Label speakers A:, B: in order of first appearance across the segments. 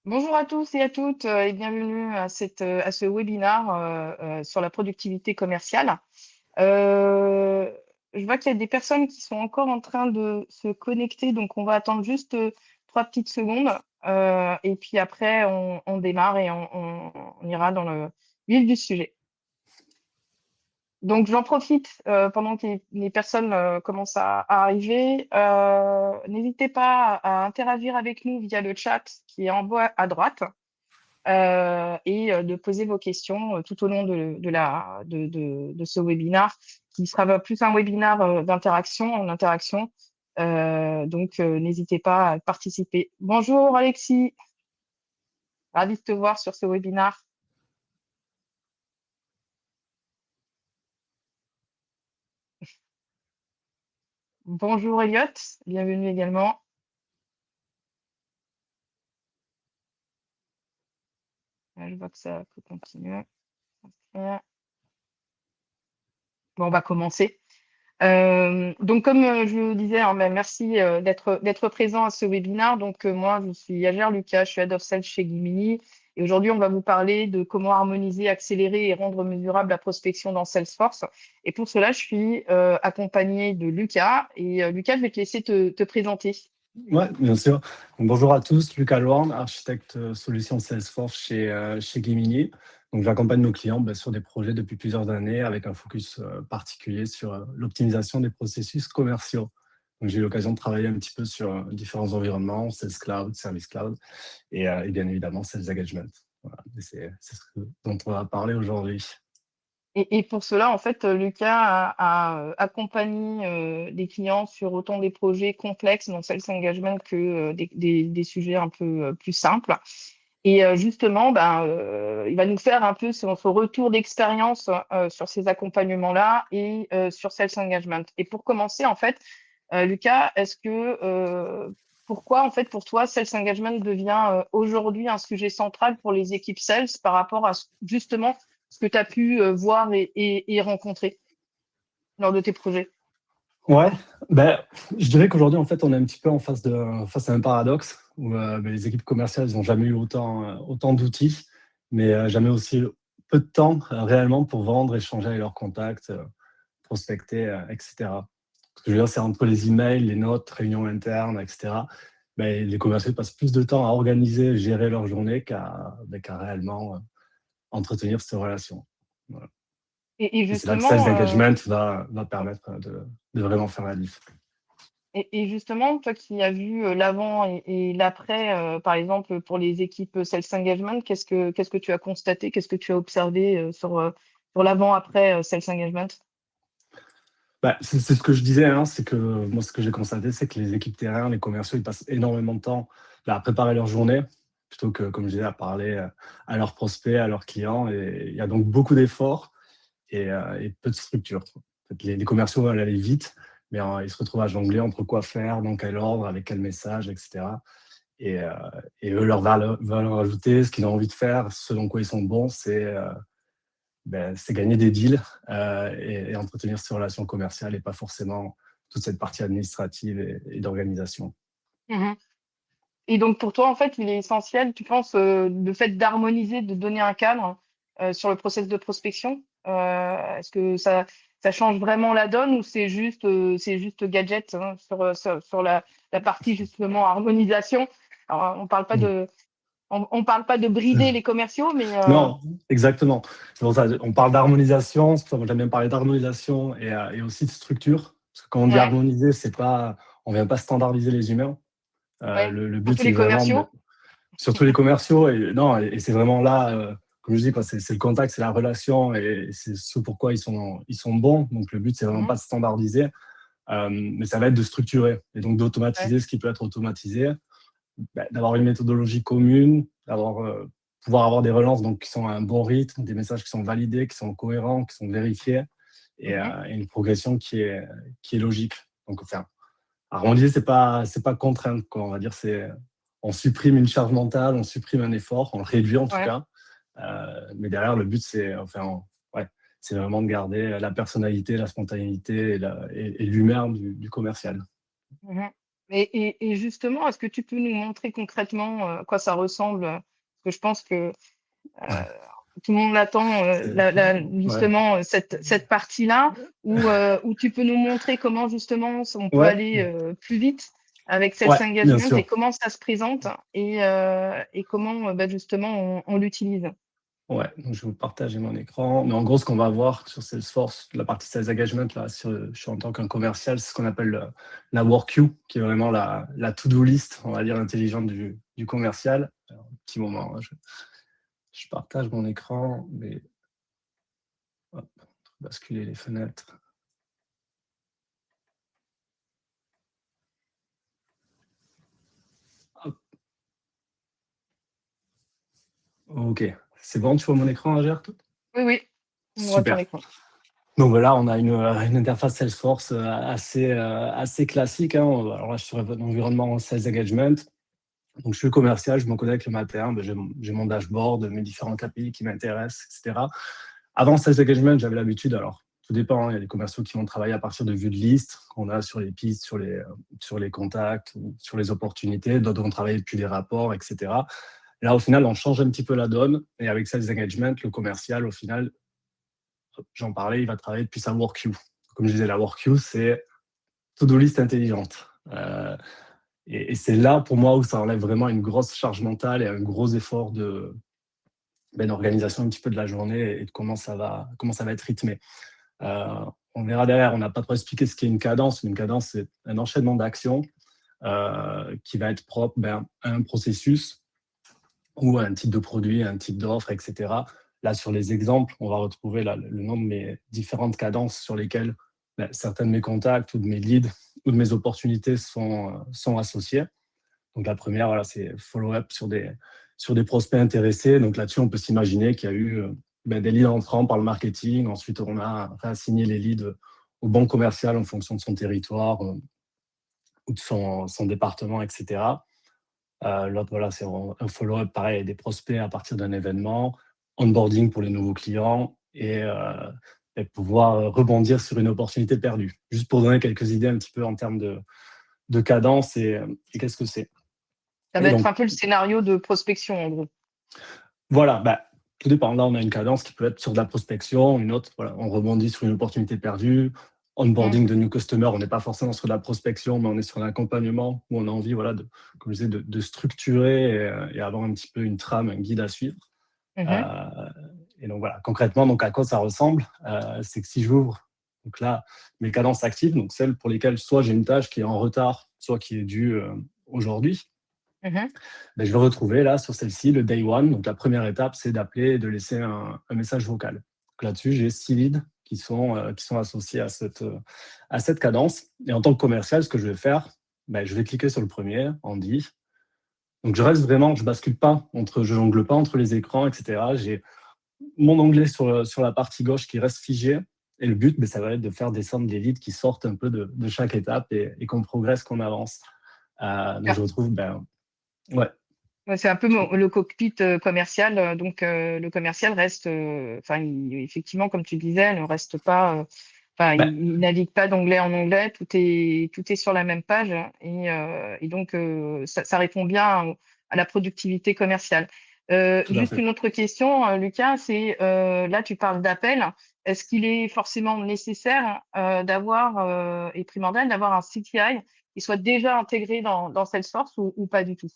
A: Bonjour à tous et à toutes et bienvenue à ce webinaire sur la productivité commerciale. Euh, je vois qu'il y a des personnes qui sont encore en train de se connecter, donc on va attendre juste 3 petites secondes et puis après on démarre et on ira dans le vif du sujet. Donc j'en profite pendant que les personnes commencent à arriver. N'hésitez pas à interagir avec nous via le chat qui est en bas à droite. Et de poser vos questions tout au long de ce webinaire, qui sera plus un webinaire d'interaction en interaction. Donc, n'hésitez pas à participer. Bonjour Alexis, ravi de te voir sur ce webinaire. Bonjour Elliot, bienvenue également. Je vois que ça peut continuer. Bon, on va commencer. Donc, comme je le disais, hein, ben, merci d'être présent à ce webinaire. Donc, moi, je suis Agère Lucas, je suis Head of Sales chez Gimini. Et aujourd'hui, on va vous parler de comment harmoniser, accélérer et rendre mesurable la prospection dans Salesforce. Et pour cela, je suis accompagnée de Lucas. Et Lucas, je vais te laisser te présenter.
B: Oui, bien sûr. Donc, bonjour à tous, Lucas Lorne, architecte solution Salesforce chez Gimini. Donc, j'accompagne nos clients sur des projets depuis plusieurs années avec un focus particulier sur l'optimisation des processus commerciaux. Donc, j'ai eu l'occasion de travailler un petit peu sur différents environnements, Sales Cloud, Service Cloud et bien évidemment Sales Engagement. Voilà. C'est dont on va parler aujourd'hui.
A: Et pour cela, en fait, Lucas a accompagné des clients sur autant des projets complexes dans Sales Engagement que des sujets un peu plus simples. Et justement, il va nous faire un peu son retour d'expérience sur ces accompagnements-là et sur Sales Engagement. Et pour commencer, en fait, Lucas, pourquoi, en fait, pour toi, Sales Engagement devient aujourd'hui un sujet central pour les équipes Sales par rapport à justement ce que tu as pu voir et rencontrer lors de tes projets?
B: Ouais, je dirais qu'aujourd'hui, en fait, on est un petit peu face à un paradoxe où les équipes commerciales, ils n'ont jamais eu autant d'outils, mais jamais aussi peu de temps réellement pour vendre, échanger avec leurs contacts, prospecter, etc. Ce que je veux dire, c'est entre les emails, les notes, réunions internes, etc. Les commerciaux passent plus de temps à organiser, gérer leur journée qu'à réellement entretenir ces relations. Voilà.
A: Et
B: Et c'est là que Sales
A: justement,
B: Engagement va permettre de vraiment faire la diff.
A: et justement, toi qui as vu l'avant et l'après, par exemple, pour les équipes Sales Engagement, qu'est-ce que tu as constaté, qu'est-ce que tu as observé sur l'avant-après Sales Engagement?
B: C'est ce que je disais, hein, c'est que moi, ce que j'ai constaté, c'est que les équipes terrain, les commerciaux, ils passent énormément de temps à préparer leur journée, plutôt que, comme je disais, à parler à leurs prospects, à leurs clients. Et il y a donc beaucoup d'efforts et peu de structure. En fait, les commerciaux veulent aller vite, mais ils se retrouvent à jongler entre quoi faire, dans quel ordre, avec quel message, etc. Et, euh, et eux, leur valeur ajoutée, ce qu'ils ont envie de faire, ce dans quoi ils sont bons, c'est gagner des deals et entretenir ces relations commerciales et pas forcément toute cette partie administrative et d'organisation.
A: Mhm. Et donc pour toi, en fait, il est essentiel, tu penses, le fait d'harmoniser, de donner un cadre sur le process de prospection. Est-ce que ça change vraiment la donne ou c'est juste gadget hein, sur la partie justement harmonisation? Alors, on parle pas de brider les commerciaux, mais
B: Non, exactement. C'est pour ça, on parle d'harmonisation, c'est pour ça que j'aime bien parler d'harmonisation et aussi de structure. Parce que quand on dit
A: ouais,
B: harmoniser, on ne vient pas standardiser les humains.
A: ouais,
B: Le but,
A: surtout
B: c'est
A: les
B: vraiment,
A: commerciaux.
B: surtout les commerciaux, et c'est vraiment là, comme je dis, quoi, c'est le contact, c'est la relation, et c'est ce pourquoi ils sont bons. Donc le but, c'est vraiment
A: Mhm,
B: pas de standardiser, mais ça va être de structurer, et donc
A: ouais,
B: d'automatiser ce qui peut être automatisé, d'avoir une méthodologie commune, pouvoir avoir des relances donc, qui sont à un bon rythme, des messages qui sont validés, qui sont cohérents, qui sont vérifiés,
A: mhm,
B: et une progression qui est logique. Donc, enfin, arrondir, c'est pas contrainte, quoi. On va dire, on supprime une charge mentale, on supprime un effort, on le réduit en tout
A: ouais.
B: cas. Mais derrière, le but, ouais, c'est vraiment de garder la personnalité, la spontanéité et l'humain du commercial.
A: Mhm. Et justement, est-ce que tu peux nous montrer concrètement, à quoi ça ressemble? Parce que je pense que, tout le monde attend,
B: C'est ouais,
A: justement, cette partie-là où tu peux nous montrer comment justement on peut
B: ouais,
A: aller, plus vite avec Sales
B: ouais, bien
A: Engagement et
B: sûr.
A: comment ça se présente et comment, bah, justement on l'utilise?
B: Ouais, donc je vais vous partager mon écran. Mais en gros, ce qu'on va voir sur Salesforce, la partie Sales Engagement, là, je suis en tant qu'un commercial, c'est ce qu'on appelle la work queue, qui est vraiment la to-do list, on va dire, intelligente du commercial. Alors, un petit moment, hein, je partage mon écran, mais hop, basculer les fenêtres. Hop, ok, c'est bon, tu vois mon écran, Agère?
A: Oui, oui, on voit ton
B: Super.
A: écran.
B: Donc voilà, on a une interface Salesforce assez classique, hein. Alors là, je suis sur votre environnement Sales Engagement. Donc, je suis commercial, je me connecte le matin, ben, j'ai mon dashboard, mes différents KPI qui m'intéressent, etc. Avant Sales Engagement, j'avais l'habitude, alors tout dépend, hein, il y a des commerciaux qui vont travailler à partir de vues de liste, qu'on a sur les pistes, sur les contacts, ou sur les opportunités, d'autres vont travailler depuis des rapports, etc. Là, au final, on change un petit peu la donne, et avec Sales Engagement, le commercial, au final, j'en parlais, il va travailler depuis sa work queue. Comme je disais, la work queue, c'est to-do list intelligente. Et c'est là, pour moi, où ça enlève vraiment une grosse charge mentale et un gros effort d'organisation un petit peu de la journée et de comment ça va être rythmé. On verra derrière, on n'a pas trop expliqué ce qu'est une cadence. Une cadence, c'est un enchaînement d'actions qui va être propre à un processus ou à un type de produit, un type d'offre, etc. Là, sur les exemples, on va retrouver là, le nom de mes différentes cadences sur lesquelles certains de mes contacts ou de mes leads ou de mes opportunités sont associés. Donc la première, voilà, c'est follow-up sur des prospects intéressés. Donc là-dessus, on peut s'imaginer qu'il y a eu des leads entrants par le marketing. Ensuite, on a réassigné les leads au bon commercial en fonction de son territoire ou de son département, etc. L'autre, voilà, c'est un follow-up pareil, des prospects à partir d'un événement, onboarding pour les nouveaux clients et pouvoir rebondir sur une opportunité perdue. Juste pour donner quelques idées un petit peu en termes de cadence et qu'est-ce que c'est.
A: Ça va
B: Et
A: être
B: donc,
A: un peu le scénario de prospection, en gros.
B: voilà, tout dépend. Là, on a une cadence qui peut être sur de la prospection, une autre, voilà, on rebondit sur une opportunité perdue.
A: Mmh.
B: Onboarding de new customer, on n'est pas forcément sur de la prospection, mais on est sur un accompagnement où on a envie, voilà, comme je disais, de structurer et avoir un petit peu une trame, un guide à suivre.
A: Mmh.
B: Euh, et donc voilà, concrètement, donc à quoi ça ressemble, c'est que si j'ouvre donc là mes cadences actives, donc celles pour lesquelles soit j'ai une tâche qui est en retard, soit qui est due aujourd'hui,
A: Mmh.
B: je vais retrouver là sur celle-ci le day one. Donc la première étape, c'est d'appeler et de laisser un message vocal. Donc là-dessus, j'ai 6 leads qui sont associés à cette cadence. Et en tant que commercial, ce que je vais faire, je vais cliquer sur le premier, Andy. Donc je reste vraiment, je bascule pas je jongle pas entre les écrans, etc. J'ai mon onglet sur la partie gauche qui reste figé. Et le but, ça va être de faire descendre des leads qui sortent un peu de chaque étape et qu'on progresse, qu'on avance. Donc je retrouve, ouais,
A: Ouais, c'est un peu le cockpit commercial. Donc, le commercial reste, enfin, effectivement, comme tu disais, ne reste pas, enfin,
B: ben,
A: il navigue pas d'onglet en onglet. Tout est sur la même page et donc, ça répond bien à la productivité commerciale.
B: tout à
A: Juste
B: fait.
A: une autre question, Lucas, c'est là, tu parles d'appel. Est-ce qu'il est forcément nécessaire d'avoir et primordial d'avoir un CTI qui soit déjà intégré dans Salesforce ou pas du tout?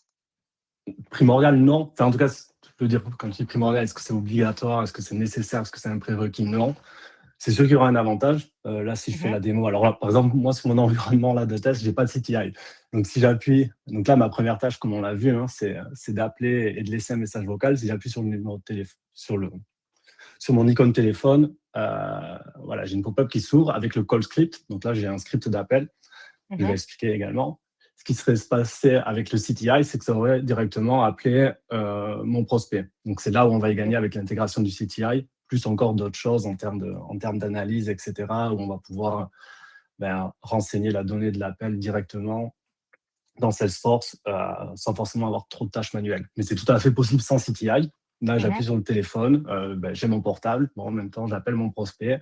B: Primordial, non. Enfin, en tout cas, je peux dire, quand je dis primordial, est-ce que c'est obligatoire? Est-ce que c'est nécessaire? Est-ce que c'est un prérequis? Non. C'est sûr qu'il y aura un avantage. Là, si je fais
A: Mhm,
B: la démo, alors là, par exemple, moi, sur mon environnement là, de test, j'ai pas de CTI. Donc, si j'appuie, donc là, ma première tâche, comme on l'a vu, hein, c'est d'appeler et de laisser un message vocal. Si j'appuie sur le numéro de téléphone, sur mon icône téléphone, voilà, j'ai une pop-up qui s'ouvre avec le call script. Donc là, j'ai un script d'appel que je vais
A: mhm.
B: expliquer également. Ce qui serait passé avec le CTI, c'est que ça aurait directement appelé mon prospect. Donc c'est là où on va y gagner avec l'intégration du CTI, plus encore d'autres choses en termes d'analyse, etc., où on va pouvoir renseigner la donnée de l'appel directement dans Salesforce sans forcément avoir trop de tâches manuelles. Mais c'est tout à fait possible sans CTI. Là, j'appuie
A: Mhm.
B: sur le téléphone, j'ai mon portable, bon, en même temps, j'appelle mon prospect.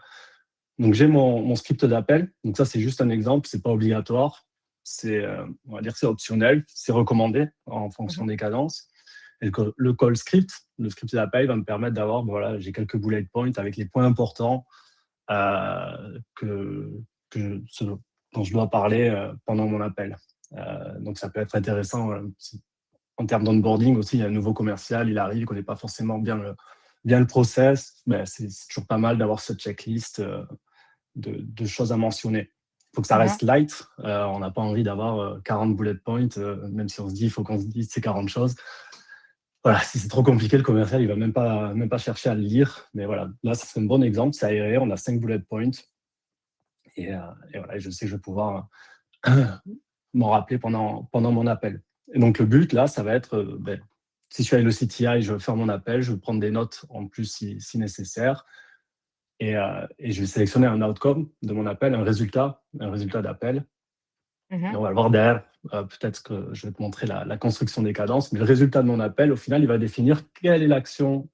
B: Donc, j'ai mon script d'appel. Donc, ça, c'est juste un exemple, c'est pas obligatoire. on va dire, c'est optionnel, c'est recommandé en fonction
A: Mmh.
B: des cadences. Et le call script, le script d'appel va me permettre d'avoir, voilà, j'ai quelques bullet points avec les points importants que, ce dont je dois parler pendant mon appel. Donc ça peut être intéressant. En termes d'onboarding aussi, il y a un nouveau commercial, il arrive, il ne connaît pas forcément bien le process. Ben, c'est toujours pas mal d'avoir cette checklist de choses à mentionner. Il faut que ça
A: Mmh.
B: reste light. On n'a pas envie d'avoir 40 bullet points, même si on se dit il faut qu'on se dise ces 40 choses. Voilà, si c'est trop compliqué, le commercial, il va même pas chercher à le lire. Mais voilà, là, ça serait un bon exemple. C'est aéré, on a 5 bullet points. Et voilà, je sais que je vais pouvoir m'en rappeler pendant mon appel. Et donc, le but, là, ça va être, si je suis avec le CTI, je vais faire mon appel, je vais prendre des notes en plus si nécessaire. Et je vais sélectionner un outcome de mon appel, un résultat d'appel. Et
A: Mmh.
B: on va le voir derrière. Peut-être que je vais te montrer la construction des cadences. Mais le résultat de mon appel, au final, il va définir quelle est l'action,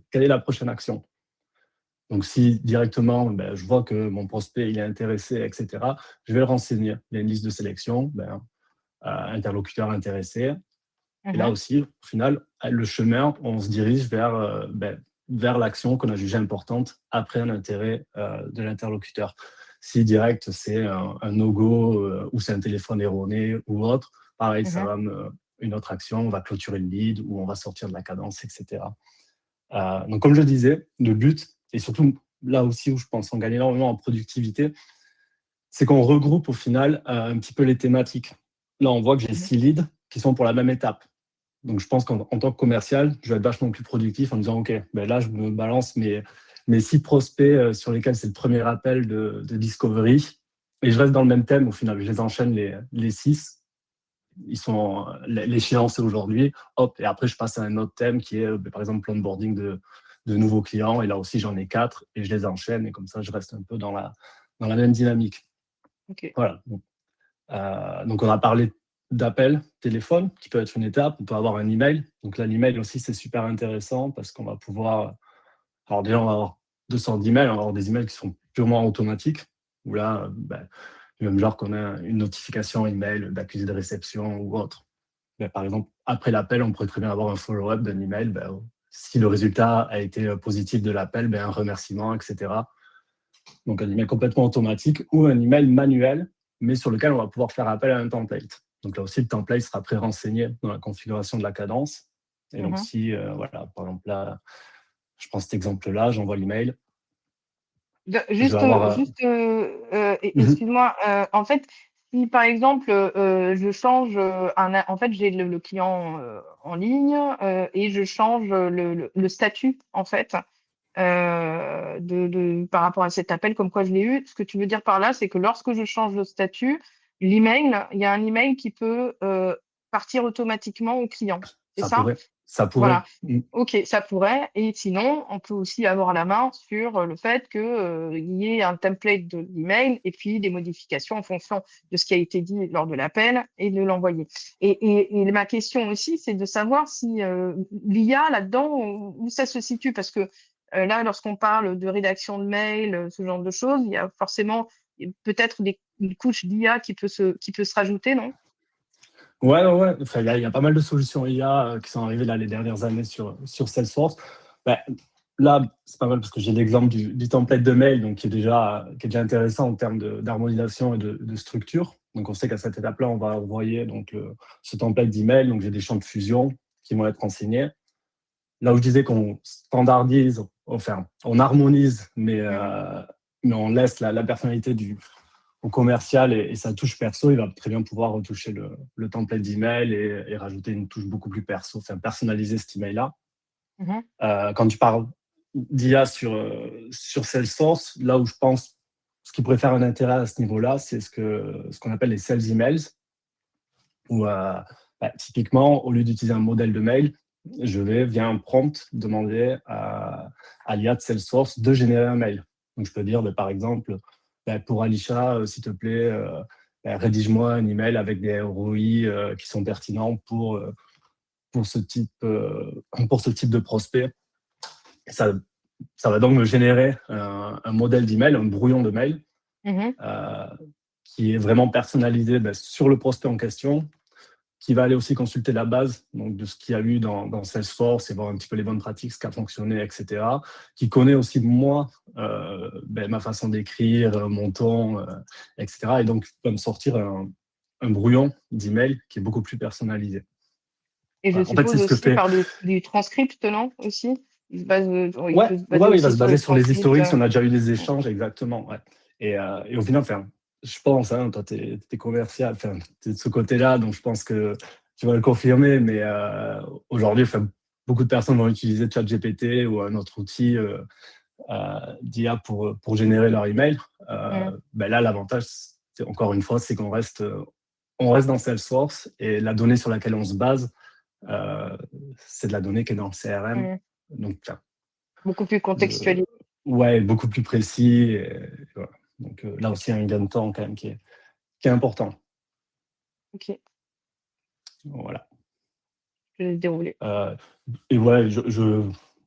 B: quelle est la prochaine action. Donc, si directement, je vois que mon prospect il est intéressé, etc., je vais le renseigner. Il y a une liste de sélection, interlocuteur intéressé. Et là
A: Mmh.
B: aussi, au final, le chemin, on se dirige vers l'action qu'on a jugée importante après un intérêt de l'interlocuteur. Si direct, c'est un no-go ou c'est un téléphone erroné ou autre, pareil, ça
A: Mmh.
B: va une autre action, on va clôturer le lead ou on va sortir de la cadence, etc. Donc, comme je disais, le but, et surtout là aussi où je pense qu'on gagne énormément en productivité, c'est qu'on regroupe au final un petit peu les thématiques. Là, on voit que j'ai
A: Mmh.
B: 6 leads qui sont pour la même étape. Donc, je pense qu'en tant que commercial, je vais être vachement plus productif en me disant, OK, là, je me balance mes 6 prospects sur lesquels c'est le premier appel de Discovery. Et je reste dans le même thème. Au final, je les enchaîne les 6. Ils sont, l'échéance est aujourd'hui. Hop, et après, je passe à un autre thème qui est, par exemple, l'onboarding de nouveaux clients. Et là aussi, j'en ai 4 et je les enchaîne. Et comme ça, je reste un peu dans la même dynamique.
A: OK.
B: Voilà. Donc, on a parlé d'appel téléphone, qui peut être une étape. On peut avoir un email. Donc là, l'email aussi, c'est super intéressant parce qu'on va pouvoir. Alors, déjà, on va avoir 200 d'emails. On va avoir des emails qui sont purement automatiques, où là, du même genre qu'on a une notification email d'accusé de réception ou autre. Par exemple, après l'appel, on pourrait très bien avoir un follow-up d'un email. Si le résultat a été positif de l'appel, un remerciement, etc. Donc un email complètement automatique ou un email manuel, mais sur lequel on va pouvoir faire appel à un template. Donc là aussi, le template sera pré-renseigné dans la configuration de la cadence. Et donc
A: Mmh.
B: si, voilà, par exemple là, je prends cet exemple-là, j'envoie l'email, je vais
A: Juste,
B: avoir... Mhm.
A: excuse-moi, en fait, si par exemple, je change, en fait, j'ai le client, en ligne, et je change, le statut, en fait, par rapport à cet appel comme quoi je l'ai eu. Ce que tu veux dire par là, c'est que lorsque je change le statut, l'email, il y a un email qui peut, partir automatiquement au client, c'est
B: Ça
A: ça?
B: pourrait, ça pourrait.
A: Voilà. OK, ça pourrait, et sinon, on peut aussi avoir la main sur, le fait que, il y ait un template de l'email et puis des modifications en fonction de ce qui a été dit lors de l'appel et de l'envoyer. Et ma question aussi, c'est de savoir si, l'IA là-dedans, où ça se situe? Parce que, là, lorsqu'on parle de rédaction de mail, ce genre de choses, il y a forcément peut-être une couche d'IA qui peut se rajouter, non?
B: Ouais, ouais, ouais. Enfin, il y a pas mal de solutions IA qui sont arrivées là les dernières années sur Salesforce. Ben, là, c'est pas mal parce que j'ai l'exemple du template de mail, donc qui est déjà intéressant en termes d'harmonisation et de structure. Donc, on sait qu'à cette étape-là, on va envoyer donc ce template d'email. Donc, j'ai des champs de fusion qui vont être renseignés. Là où je disais qu'on standardise, enfin, on harmonise,
A: Mmh.
B: mais on laisse la personnalité au commercial et sa touche perso, il va très bien pouvoir retoucher le template d'email et rajouter une touche beaucoup plus perso, enfin personnaliser cet email-là.
A: Mmh.
B: Quand tu parles d'IA sur Salesforce, là où je pense ce qui pourrait faire un intérêt à ce niveau-là, c'est ce qu'on appelle les sales emails, où typiquement, au lieu d'utiliser un modèle de mail, je vais, via un prompt, demander à l'IA de Salesforce de générer un mail. Donc, je peux dire, par exemple, pour Alisha, s'il te plaît, rédige-moi un email avec des ROI qui sont pertinents pour ce type de prospect. Ça, ça va donc me générer un modèle d'email, un brouillon de mail,
A: Mmh.
B: euh, qui est vraiment personnalisé sur le prospect en question, qui va aller aussi consulter la base donc, de ce qu'il y a eu dans Salesforce et voir un petit peu les bonnes pratiques, ce qui a fonctionné, etc. Qui connaît aussi moi, ma façon d'écrire, mon ton, etc. Et donc, va me sortir un brouillon d'email qui est beaucoup plus personnalisé.
A: Et je
B: Voilà. En fait, c'est
A: suppose
B: ce que
A: aussi
B: fait.
A: par du transcript, non, aussi? Il
B: Ouais,
A: peut se baser
B: ouais, il va
A: aussi
B: se
A: sur
B: baser
A: le
B: sur les
A: transcript.
B: historiques, si on a déjà eu des
A: Mmh.
B: échanges, exactement. Ouais. Et au final, enfin, je pense, hein, toi, tu es commercial, enfin, tu es de ce côté-là, donc je pense que tu vas le confirmer, mais aujourd'hui, enfin, beaucoup de personnes vont utiliser ChatGPT ou un autre outil d'IA pour générer leur email.
A: Mmh.
B: Là, l'avantage, encore une fois, c'est on reste dans Salesforce et la donnée sur laquelle on se base, euh, c'est de la donnée qui est dans le CRM.
A: Mmh.
B: Donc, enfin,
A: Beaucoup plus
B: le,
A: contextualisé.
B: ouais, beaucoup plus précis. Et voilà. Donc là aussi, il y a un gain de temps quand même qui est important.
A: OK,
B: Voilà.
A: je laisse dérouler.
B: Euh, et ouais,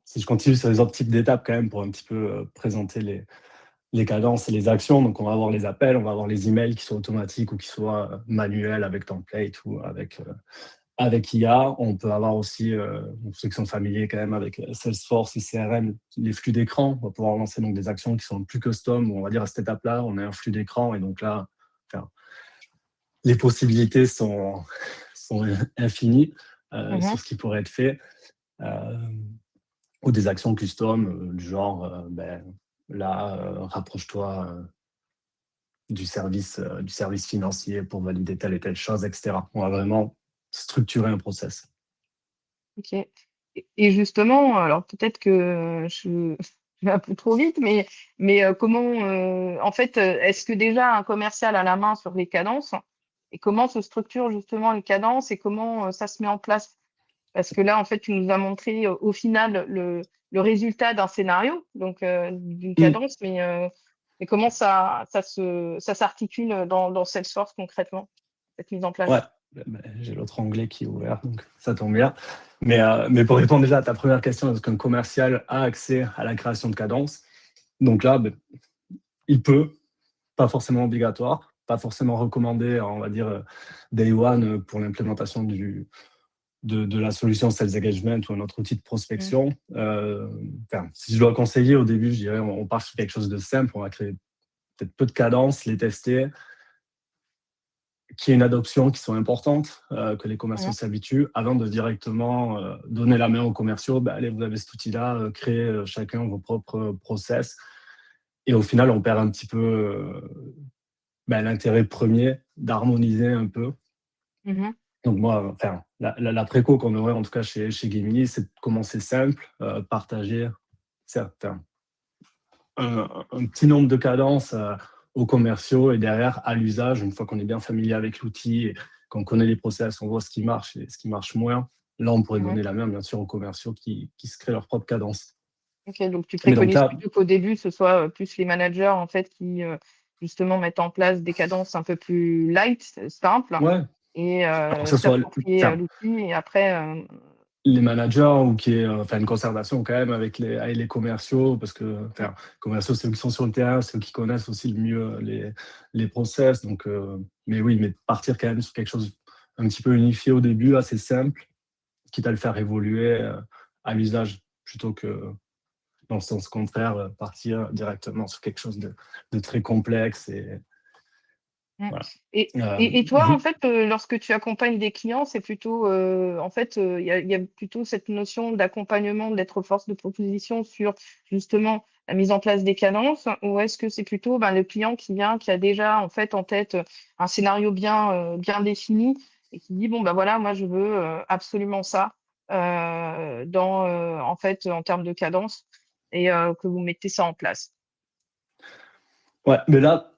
B: si je continue sur les autres types d'étapes quand même pour un petit peu présenter les cadences et les actions. Donc, on va avoir les appels, on va avoir les emails qui soient automatiques ou qui soient manuels avec template ou avec IA. On peut avoir aussi, pour ceux qui sont familiers quand même avec Salesforce et CRM, les flux d'écran. On va pouvoir lancer donc des actions qui sont plus custom, où on va dire à cette étape-là, on a un flux d'écran et donc là, enfin, les possibilités sont infinies
A: Mmh.
B: sur ce qui pourrait être fait. Euh, ou des actions custom du genre, là, rapproche-toi du service financier pour valider telle et telle chose, etc. On va vraiment structurer un process.
A: OK. Et justement, alors peut-être que je vais un peu trop vite, mais comment, en fait, est-ce que déjà un commercial a la main sur les cadences? Et comment se structurent justement les cadences et comment, ça se met en place? Parce que là, en fait, tu nous as montré, au final, le résultat d'un scénario, donc d'une
B: Mm.
A: cadence, mais comment ça s'articule dans Salesforce concrètement, cette mise en
B: Ouais,
A: place?
B: j'ai l'autre onglet qui est ouvert, donc ça tombe bien. Mais pour répondre déjà à ta première question, est-ce qu'un commercial a accès à la création de cadence? Donc là, il peut, pas forcément obligatoire, pas forcément recommandé, on va dire, day one pour l'implémentation de la solution Sales Engagement ou un autre outil de
A: Mmh.
B: prospection. Si je dois conseiller, au début, je dirais on part sur quelque chose de simple, on va créer peut-être peu de cadences, les tester, qu'il y ait une adoption qui soit importante, que les commerciaux
A: Mmh.
B: s'habituent, avant de directement donner la main aux commerciaux. Allez, vous avez cet outil-là, créez chacun vos propres process. Et au final, on perd un petit peu l'intérêt premier d'harmoniser un peu.
A: Mmh.
B: Donc moi, enfin, la préco qu'on aurait en tout cas chez Gemini, c'est de commencer simple, partager certes, un petit nombre de cadences aux commerciaux et derrière, à l'usage, une fois qu'on est bien familier avec l'outil et qu'on connaît les process, on voit ce qui marche et ce qui marche moins. Là, on pourrait
A: Mmh.
B: donner la main, bien sûr, aux commerciaux qui se créent leur propre cadence.
A: OK, donc tu
B: Mais donc
A: préconises
B: là,
A: plutôt qu'au début, ce soit, plus les managers, en fait, qui, justement mettent en place des cadences un peu plus light, simples
B: ouais,
A: et
B: alors que ce soit,
A: s'approprier,
B: enfin,
A: l'outil et après,
B: les managers ou qu'il y ait une concertation quand même avec les commerciaux, parce que
A: mmh,
B: les commerciaux, c'est eux qui sont sur le terrain, c'est eux qui connaissent aussi le mieux les process. Donc, mais oui, mais partir quand même sur quelque chose un petit peu unifié au début, assez simple, quitte à le faire évoluer à l'usage, plutôt que dans le sens contraire, partir directement sur quelque chose de très complexe. Et
A: mmh.
B: voilà.
A: Et toi, en fait, lorsque tu accompagnes des clients, c'est plutôt, en fait, il y a plutôt cette notion d'accompagnement, d'être force de proposition sur, justement, la mise en place des cadences? Ou est-ce que c'est plutôt, ben, le client qui vient, qui a déjà, en fait, en tête, un scénario bien défini et qui dit: «Bon, bah, voilà, moi, je veux, absolument ça, en fait, en termes de cadence» et que vous mettez ça en place?
B: Ouais, mais là,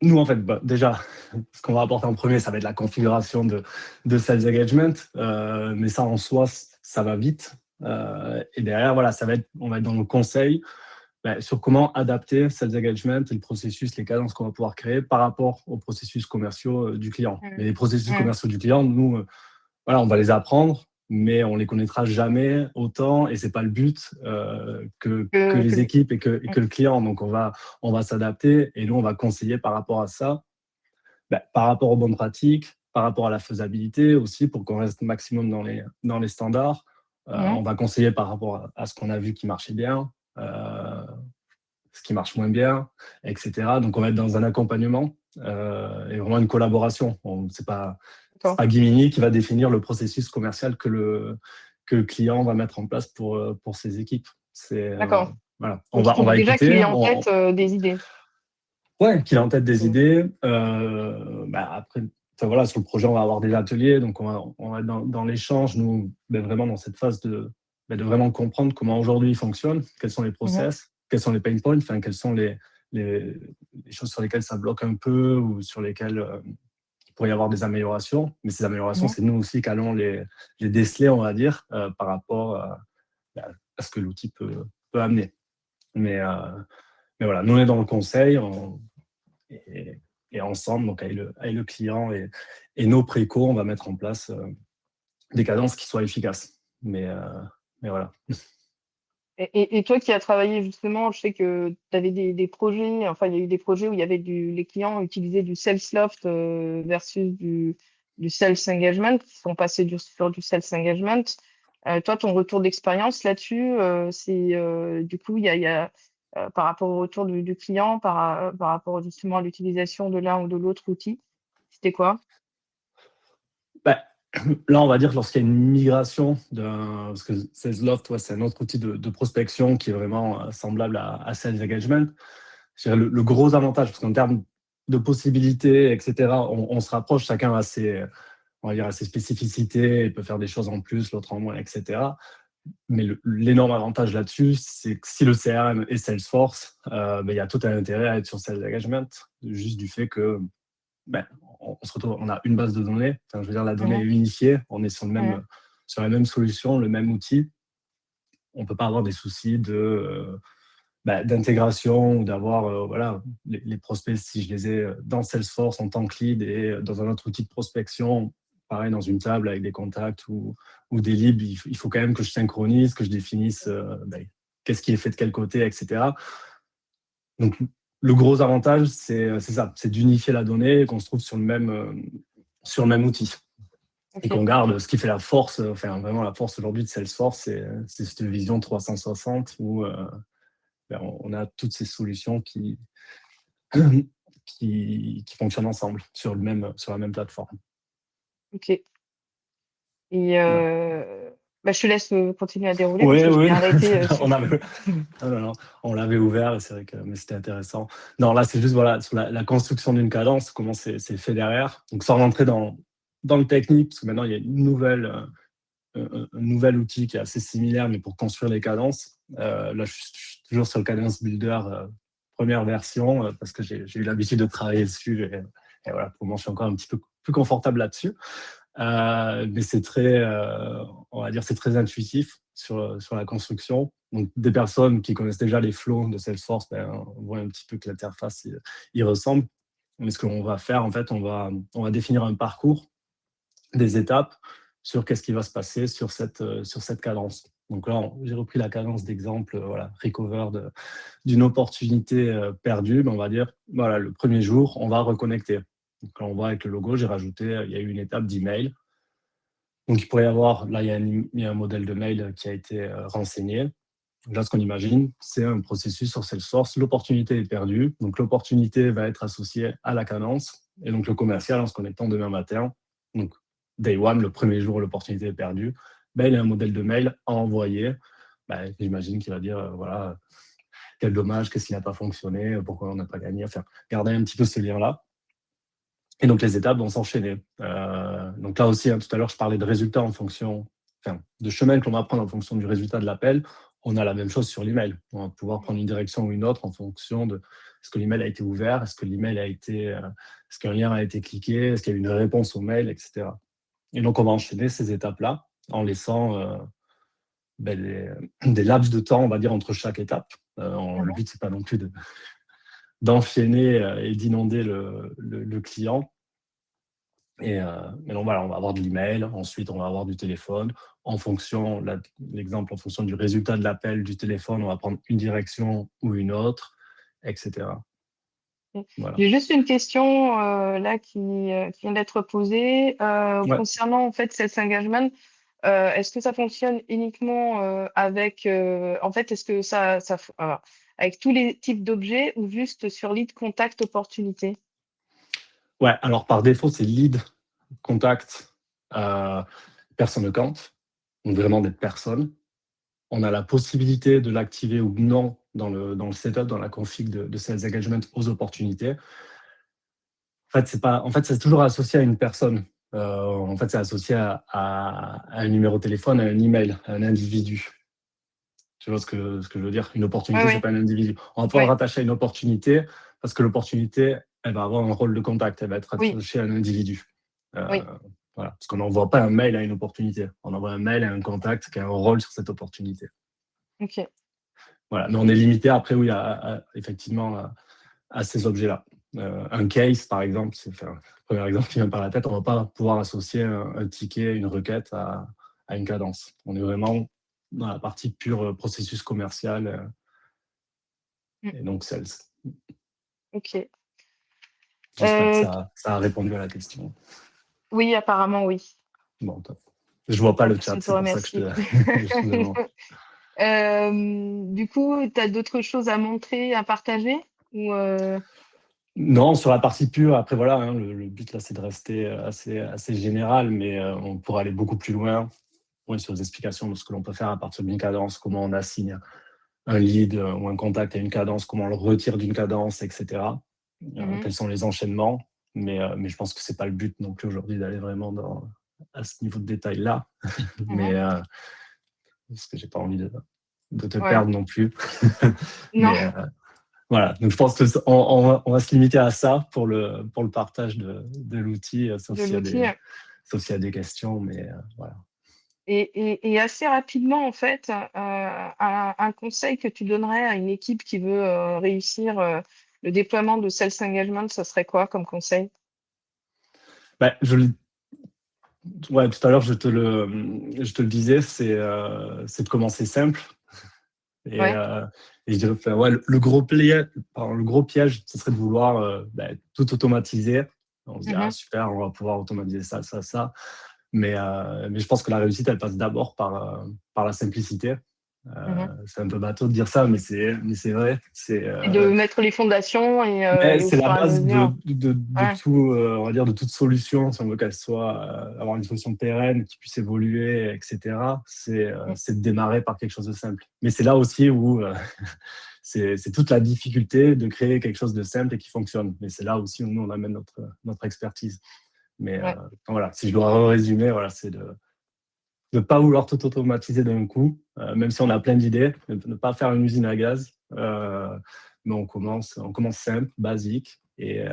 B: nous, en fait, déjà, ce qu'on va apporter en premier, ça va être la configuration de Sales Engagement. Mais ça, en soi, ça va vite. Et derrière, voilà, on va être dans le conseil sur comment adapter Sales Engagement et le processus, les cadences qu'on va pouvoir créer par rapport aux processus commerciaux du client.
A: Mmh.
B: Mais les processus
A: Mmh.
B: commerciaux du client, nous, voilà, on va les apprendre. mais on les connaîtra jamais autant, et c'est pas le but, que
A: Que
B: les
A: les
B: équipes et que le client. Donc on va s'adapter, et nous on va conseiller par rapport à ça, par rapport aux bonnes pratiques, par rapport à la faisabilité aussi, pour qu'on reste maximum dans les standards. On va conseiller par rapport à ce qu'on a vu qui marchait bien, ce qui marche moins bien, etc. Donc on va être dans un accompagnement, et vraiment une collaboration. C'est
A: d'accord,
B: pas Gimini qui va définir le processus commercial que le client va mettre en place pour ses équipes. C'est
A: d'accord.
B: voilà,
A: Donc, il
B: on
A: faut
B: va
A: déjà qu'il
B: écouter,
A: ait en tête des idées.
B: ouais, qu'il a en tête des
A: Mm.
B: idées. Après, enfin, voilà, sur le projet, on va avoir des ateliers, donc on va être dans l'échange, nous, vraiment dans cette phase de vraiment comprendre comment aujourd'hui il fonctionne, quels sont les
A: Mhm.
B: process, quels sont les pain points, enfin, quelles sont les, les choses sur lesquelles ça bloque un peu, ou sur lesquelles il pourrait y avoir des améliorations. Mais ces améliorations,
A: Mhm.
B: c'est nous aussi qui allons les déceler, on va dire, par rapport à ce que l'outil peut amener. Mais, euh, mais voilà, nous, on est dans le conseil, et, et ensemble, donc avec le client et nos précos, on va mettre en place des cadences qui soient efficaces. Mais voilà.
A: Et toi qui as travaillé justement, je sais que tu avais des projets, enfin, il y a eu des projets où il y avait les clients utilisaient du self-loft versus du self-engagement, qui sont passés sur du self-engagement. Toi, ton retour d'expérience là-dessus, c'est du coup, il y a par rapport au retour du client, par rapport justement à l'utilisation de l'un ou de l'autre outil, c'était quoi?
B: Bah, là, on va dire que lorsqu'il y a une migration, parce que SalesLoft, ouais, c'est un autre outil de prospection qui est vraiment semblable à Sales Engagement. Je dirais le gros avantage, parce qu'en termes de possibilités, etc., on se rapproche, chacun a on va dire, a ses spécificités, il peut faire des choses en plus, l'autre en moins, etc. Mais l'énorme avantage là-dessus, c'est que si le CRM est Salesforce, il y a tout un intérêt à être sur Sales Engagement, juste du fait que on se retrouve, on a une base de données, enfin, je veux dire, la donnée est
A: Mhm.
B: unifiée, on est
A: Mhm.
B: sur la même solution, le même outil. On ne peut pas avoir des soucis d'intégration, ou d'avoir voilà, les prospects, si je les ai dans Salesforce en tant que lead et dans un autre outil de prospection, pareil, dans une table avec des contacts ou des leads, il faut quand même que je synchronise, que je définisse qu'est-ce qui est fait de quel côté, etc. Donc, le gros avantage, c'est ça, c'est d'unifier la donnée et qu'on se trouve sur le même outil. Et qu'on
A: Ok.
B: garde ce qui fait la force, enfin vraiment la force aujourd'hui de Salesforce, c'est cette vision 360 où on a toutes ces solutions qui fonctionnent ensemble sur la même plateforme.
A: Ok. Et
B: Voilà.
A: je te laisse continuer à dérouler parce
B: Oui,
A: que je
B: oui,
A: t'ai arrêté
B: on avait, non, non, non, on l'avait ouvert, c'est vrai que mais c'était intéressant. Non, là, c'est juste voilà, sur la construction d'une cadence, comment c'est fait derrière. Donc, sans rentrer dans le technique, parce que maintenant, il y a un nouvel outil qui est assez similaire, mais pour construire les cadences. Là, je suis toujours sur le Cadence Builder, première version, parce que j'ai eu l'habitude de travailler dessus. Et voilà, pour moi, je suis encore un petit peu plus confortable là-dessus. Mais on va dire, c'est très intuitif sur la construction. Donc, des personnes qui connaissent déjà les flows de Salesforce, on voit un petit peu que l'interface il ressemble. Mais ce qu'on va faire, en fait, on va définir un parcours, des étapes sur qu'est-ce qui va se passer sur cette cadence. Donc là, j'ai repris la cadence d'exemple, voilà, recover d'une opportunité perdue. On va dire, voilà, le premier jour, on va reconnecter. Donc là, on voit avec le logo, j'ai rajouté, il y a eu une étape d'email. Donc il pourrait y avoir, là, il y a un modèle de mail qui a été renseigné. Là, ce qu'on imagine, c'est un processus sur Salesforce. L'opportunité est perdue. Donc l'opportunité va être associée à la cadence. Et donc le commercial, en se connectant demain matin, donc day one, le premier jour où l'opportunité est perdue, il a un modèle de mail à envoyer. J'imagine qu'il va dire, voilà, quel dommage, qu'est-ce qui n'a pas fonctionné, pourquoi on n'a pas gagné. Enfin, garder un petit peu ce lien-là. Et donc, les étapes vont s'enchaîner. Donc là aussi, hein, tout à l'heure, je parlais de résultats en fonction, enfin, de chemin que l'on va prendre en fonction du résultat de l'appel. On a la même chose sur l'email. On va pouvoir prendre une direction ou une autre en fonction de est-ce que l'email a été ouvert, est-ce que l'email a été, est-ce qu'un lien a été cliqué, est-ce qu'il y a eu une réponse au mail, etc. Et donc, on va enchaîner ces étapes-là en laissant des laps de temps, on va dire, entre chaque étape. Le
A: Mhm.
B: but, c'est pas non plus d'enchaîner et d'inonder le client. Et donc voilà, on va avoir de l'email, ensuite on va avoir du téléphone. En fonction, l'exemple, en fonction du résultat de l'appel du téléphone, on va prendre une direction ou une autre, etc. Voilà.
A: J'ai juste une question là qui vient d'être posée
B: Ouais.
A: concernant en fait Sales Engagement. Est-ce que ça fonctionne uniquement avec en fait est-ce que avec tous les types d'objets ou juste sur lead, contact, opportunité?
B: Ouais, alors par défaut, c'est lead, contact, personne account, donc vraiment des personnes. On a la possibilité de l'activer ou non dans le setup, dans la config de Sales Engagement aux opportunités. En fait, c'est toujours associé à une personne. En fait, c'est associé à un numéro de téléphone, à un email, à un individu. Tu vois ce que je veux dire? Une
A: Ouais,
B: opportunité, c'est
A: ouais,
B: pas un individu. On va pas le
A: ouais,
B: rattacher à une opportunité parce que l'opportunité, elle va avoir un rôle de contact, elle va être
A: oui,
B: attachée à un individu. Heu,
A: oui.
B: voilà, parce qu'on n'envoie pas un mail à une opportunité. On envoie un mail à un contact qui a un rôle sur cette opportunité.
A: OK.
B: Voilà, mais on est limité après, oui, effectivement, à ces objets-là. Un case, par exemple, c'est enfin, le premier exemple qui vient par la tête, on ne va pas pouvoir associer un ticket, une requête à une cadence. On est vraiment dans la partie pure processus commercial
A: Mmh.
B: et donc sales.
A: OK.
B: J'espère que
A: Heu,
B: ça a répondu à la question.
A: oui, apparemment oui.
B: Bon, top. Je vois pas
A: La
B: le chat,
A: personne te
B: c'est pour ça que
A: remercie.
B: je te demande.
A: Du coup, tu as d'autres choses à montrer, à partager? Ou
B: Non, sur la partie pure, après voilà, hein, le but là, c'est de rester assez général, mais on pourrait aller beaucoup plus loin. Oui, sur les explications de ce que l'on peut faire à partir d'une cadence, comment on assigne un lead ou un contact à une cadence, comment on le retire d'une cadence, etc.
A: mmh.
B: Quels sont les enchaînements, mais je pense que c'est pas le but non plus aujourd'hui d'aller vraiment à ce niveau de détail-là.
A: Mmh.
B: Mais parce que j'ai pas envie de te
A: Ouais.
B: perdre non plus.
A: Non,
B: Mais voilà, donc je pense qu'on va se limiter à ça pour le partage de l'outil,
A: de l'outil.
B: sauf s'il y a des questions, mais voilà.
A: Et assez rapidement, en fait, un conseil que tu donnerais à une équipe qui veut, réussir, le déploiement de Sales Engagement, ça serait quoi comme conseil?
B: Bah, ouais, tout à l'heure, je te le disais, c'est de commencer simple. Et,
A: Ouais.
B: euh, et je dirais, enfin, ouais, le gros piège, ce serait de vouloir tout automatiser. On se dit, ah
A: Mmh.
B: super, on va pouvoir automatiser ça, ça, ça. Mais je pense que la réussite, elle passe d'abord par la simplicité.
A: Mmh.
B: C'est un peu bateau de dire ça, mais c'est vrai.
A: Et de mettre les fondations
B: Mais
A: et au
B: c'est la
A: fur et à
B: base de,
A: mesure.
B: de
A: Ouais.
B: tout, on va dire, de toute solution, si on veut qu'elle soit, avoir une solution pérenne, qui puisse évoluer, etc.
A: Mmh.
B: C'est de démarrer par quelque chose de simple. Mais c'est là aussi où c'est toute la difficulté de créer quelque chose de simple et qui fonctionne. Mais c'est là aussi où nous, on amène notre expertise. Mais
A: Ouais.
B: voilà, si je dois résumer, voilà, c'est de ne pas vouloir tout automatiser d'un coup, même si on a plein d'idées, de ne pas faire une usine à gaz. Mais on commence simple, basique, et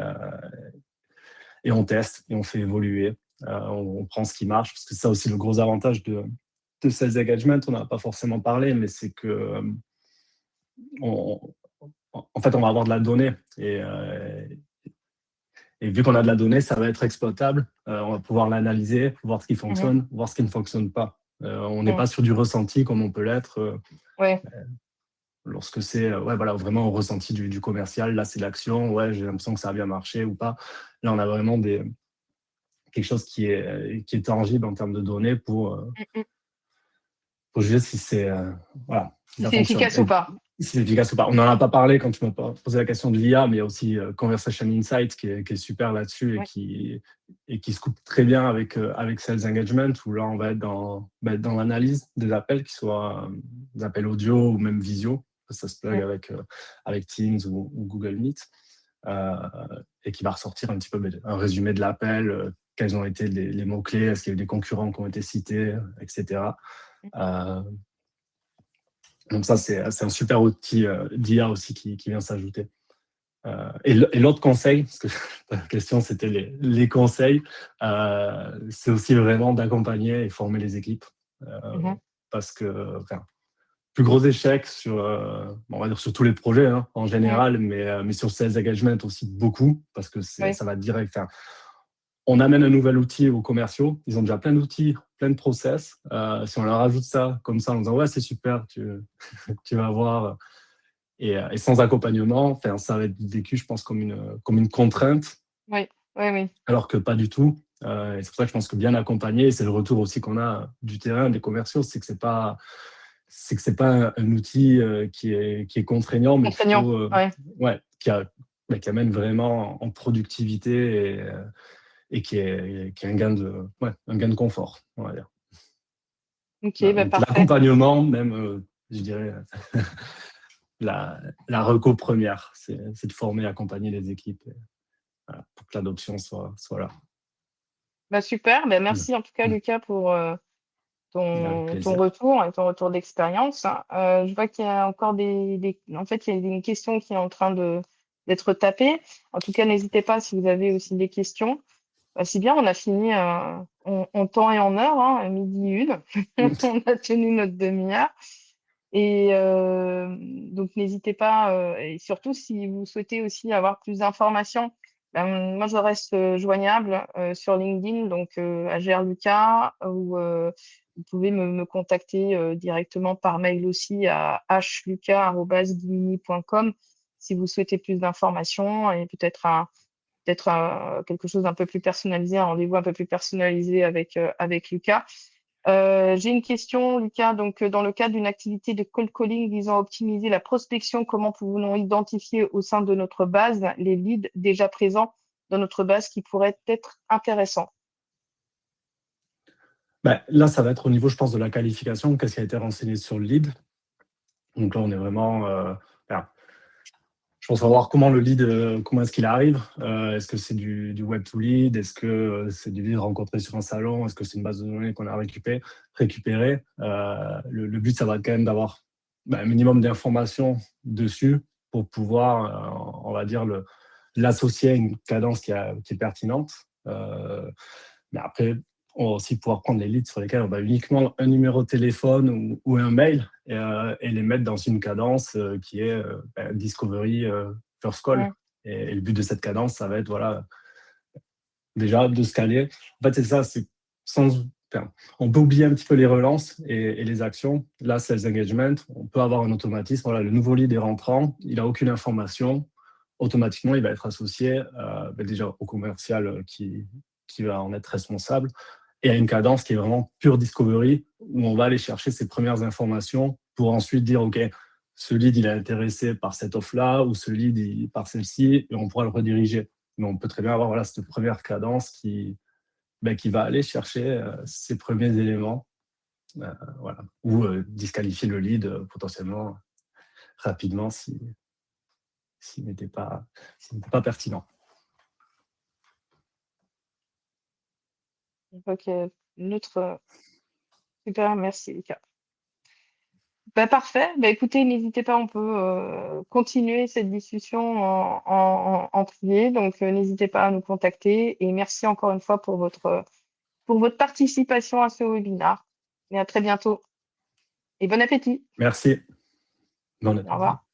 B: on teste et on fait évoluer. On prend ce qui marche, parce que c'est ça aussi le gros avantage de Sales Engagement, on n'a pas forcément parlé, mais c'est que on, en fait, on va avoir de la donnée. Et vu qu'on a de la donnée, ça va être exploitable. On va pouvoir l'analyser, voir ce qui
A: Mmh.
B: fonctionne, voir ce qui ne fonctionne pas. On n'est
A: Mmh.
B: pas sur du ressenti comme on peut l'être
A: Ouais.
B: lorsque c'est ouais, voilà, vraiment au ressenti du commercial. Là, c'est l'action. Ouais, j'ai l'impression que ça a bien marché ou pas. Là, on a vraiment quelque chose qui est tangible en termes de données
A: Mmh mh.
B: pour juger si voilà, si
A: Si
B: ça
A: c'est
B: fonctionne.
A: efficace ou
B: Et
A: pas.
B: si c'est efficace ou pas. On n'en a pas parlé quand tu m'as posé la question de l'IA, mais il y a aussi Conversation Insight qui est super là-dessus
A: Ouais.
B: et qui se coupe très bien avec Sales Engagement, où là, on va être dans l'analyse des appels, qui soient des appels audio ou même visio. Ça se plug
A: Mmh.
B: avec Teams ou Google Meet, euh, et qui va ressortir un petit peu un résumé de l'appel, quels ont été les mots-clés, est-ce qu'il y a eu des concurrents qui ont été cités, etc.
A: Mmh.
B: Euh, donc ça, c'est un super outil d'IA aussi qui vient s'ajouter. Et l'autre conseil, parce que la question c'était les conseils, c'est aussi vraiment d'accompagner et former les équipes.
A: Mmh.
B: Parce que, enfin, plus gros échec on va dire sur tous les projets hein, en
A: Mmh.
B: général, mais sur Sales Engagement aussi beaucoup, parce que
A: Oui.
B: ça va direct. Enfin, on amène un nouvel outil aux commerciaux, ils ont déjà plein d'outils, plein de process. Si on leur ajoute ça comme ça en disant ouais, c'est super, tu vas voir, et sans accompagnement, enfin, ça va être vécu, je pense, comme une contrainte,
A: Oui, oui, oui.
B: alors que pas du tout. Et c'est pour ça que je pense que bien accompagné, c'est le retour aussi qu'on a du terrain, des commerciaux, c'est que c'est pas un outil qui est contraignant, mais
A: Contraignant.
B: plutôt
A: Ouais.
B: ouais, qui amène vraiment en productivité et qui est un gain de confort, on va dire.
A: Ok,
B: Voilà,
A: bah
B: donc
A: parfait.
B: l'accompagnement, même, je dirais, la reco première, c'est de former, accompagner les équipes voilà, pour que l'adoption soit là.
A: Bah super. Bah
B: Mm.
A: merci en tout cas,
B: Mm.
A: Lucas, pour
B: Avec
A: ton
B: plaisir.
A: retour et ton retour d'expérience. Je vois qu'il y a encore en fait, il y a une question qui est en train d'être tapée. En tout cas, n'hésitez pas si vous avez aussi des questions. Bah, c'est bien, on a fini en temps et en heure, hein, à midi une. On a tenu notre demi-heure. Et donc, n'hésitez pas, et surtout si vous souhaitez aussi avoir plus d'informations, moi, je reste joignable sur LinkedIn, donc AGR Lucas, ou vous pouvez me contacter directement par mail aussi à hlucas@gimini.com si vous souhaitez plus d'informations et peut-être quelque chose d'un peu plus personnalisé, un rendez-vous un peu plus personnalisé avec Lucas. J'ai une question, Lucas. Donc, dans le cadre d'une activité de cold calling visant à optimiser la prospection, comment pouvons-nous identifier au sein de notre base les leads déjà présents dans notre base qui pourraient être intéressants?
B: Ben, là, ça va être au niveau, je pense, de la qualification. Qu'est-ce qui a été renseigné sur le lead? Donc là, on est vraiment. Enfin, je pense savoir comment le lead, comment est-ce qu'il arrive. Est-ce que c'est du web to lead? Est-ce que c'est du lead rencontré sur un salon? Est-ce que c'est une base de données qu'on a récupérée? Le but, ça va être quand même d'avoir un minimum d'informations dessus pour pouvoir, on va dire, l'associer à une cadence qui est pertinente. Mais après, on va aussi pouvoir prendre les leads sur lesquels on a uniquement un numéro de téléphone ou un mail et les mettre dans une cadence qui est Discovery First Call.
A: Mm.
B: Et le but de cette cadence, ça va être voilà, déjà de scaler. En fait, c'est ça, c'est sans. Enfin, on peut oublier un petit peu les relances et les actions. Là, sales engagement, on peut avoir un automatisme. Voilà, le nouveau lead est rentrant, il n'a aucune information. Automatiquement, il va être associé déjà au commercial qui va en être responsable et à une cadence qui est vraiment pure discovery, où on va aller chercher ces premières informations pour ensuite dire, OK, ce lead, il est intéressé par cette offre-là, ou ce lead, par celle-ci, et on pourra le rediriger. Mais on peut très bien avoir voilà, cette première cadence qui va aller chercher ces premiers éléments, voilà, ou disqualifier le lead potentiellement rapidement s'il s'il n'était pas pertinent.
A: Ok, super, merci, Lucas. Bah, parfait. Bah, écoutez, n'hésitez pas, on peut continuer cette discussion en privé. Donc, n'hésitez pas à nous contacter. Et merci encore une fois pour votre participation à ce webinaire. Et à très bientôt. Et bon appétit.
B: Merci. Bon
A: Au
B: appétit.
A: revoir.